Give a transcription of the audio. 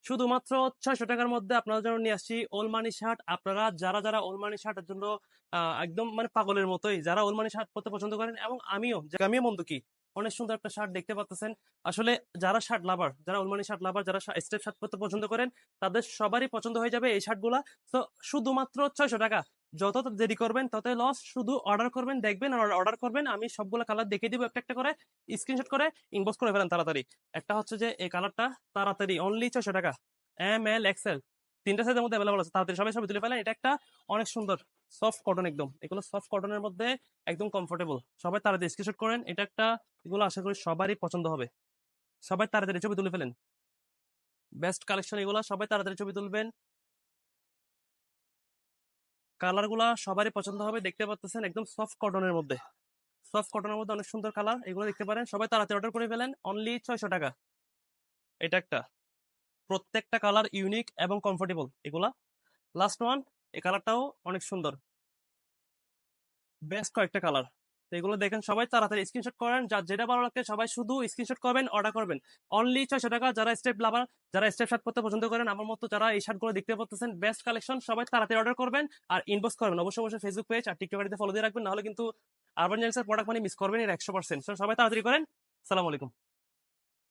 শুধুমাত্র ৬০০ টাকার মধ্যে আপনাদের জন্য নিয়ে আসছি ওলমানি শার্ট। আপনারা যারা ওলমানি শার্টের জন্য একদম মানে পাগলের মতোই, যারা ওলমানি শার্ট পরতে পছন্দ করেন এবং আমিও বন্ধু কি অনেক সুন্দর একটা শার্ট দেখতে পাচ্ছেন। আসলে যারা শার্ট লাভার, যারা ওলমানি শার্ট লাভার, যারা স্টেপ শার্ট পরতে পছন্দ করেন, তাদের সবারই পছন্দ হয়ে যাবে এই শার্টগুলা। তো শুধুমাত্র ৬০০ টাকা। যত দেরি করবেন ততই লস। শুধু অর্ডার করবেন, দেখবেন আর অর্ডার করবেন। আমি সবগুলো কালার দেখিয়ে দিব একটা করে, স্ক্রিনশট করে ইনবক্স করে ফেলেন তাড়াতাড়ি। একটা হচ্ছে যে এই কালারটা, তাড়াতাড়ি অনলি ৬০০ টাকা। এম এল এক্সেল তিনটা সাইজের মধ্যে অ্যাভেলেবল আছে, তাড়াতাড়ি সবাই তুলে ফেলেন। এটা একটা অনেক সুন্দর সফট কটন, একদম এগুলো সফট কটনের মধ্যে একদম কমফোর্টেবল। সবাই তাড়াতাড়ি স্ক্রিনশট করেন। এটা একটা, এগুলো আশা করি সবারই পছন্দ হবে। সবাই তাড়াতাড়ি ছবি তুলে ফেলেন। বেস্ট কালেকশন এগুলো, সবাই তাড়াতাড়ি ছবি তুলবেন। কালার গুলা সবারই পছন্দ হবে, দেখতে পাচ্ছেন একদম সফট কটনের মধ্যে। সফট কটনের মধ্যে অনেক সুন্দর কালার, এগুলো দেখতে পারেন। সবাই তাড়াতাড়ি অর্ডার করে ফেলেন, অনলি ৬০০ টাকা। এটা একটা, প্রত্যেকটা কালার ইউনিক এবং কমফোর্টেবল এগুলা। লাস্ট ওয়ান, এই কালারটাও অনেক সুন্দর, বেস্ট কয়েকটা কালার। তো এগুলো দেখেন, সবাই তাড়াতাড়ি স্ক্রিনশট করেন। যার যেটা ভালো লাগছে সবাই শুধু স্ক্রিনশট করবেন, অর্ডার করবেন। অনলি ৬০০ টাকা। যারা স্টেপ লাভার, যারা স্টেপ শার্ট পরতে পছন্দ করেন আমার মতো, যারা এই শার্টগুলো দেখতে পাচ্ছেন, বেস্ট কালেকশন, সবাই তাড়াতাড়ি অর্ডার করবেন আর ইনবক্স করবেন। অবশ্যই ফেসবুক পেজ আর টিকটক আইডিতে ফলো দিয়ে রাখবেন, নাহলে কিন্তু আরবান জেন্টসের প্রোডাক্ট মানে মিস করবেন এর 100%। সবাই তাড়াতাড়ি করেন। সালাম আলাইকুম।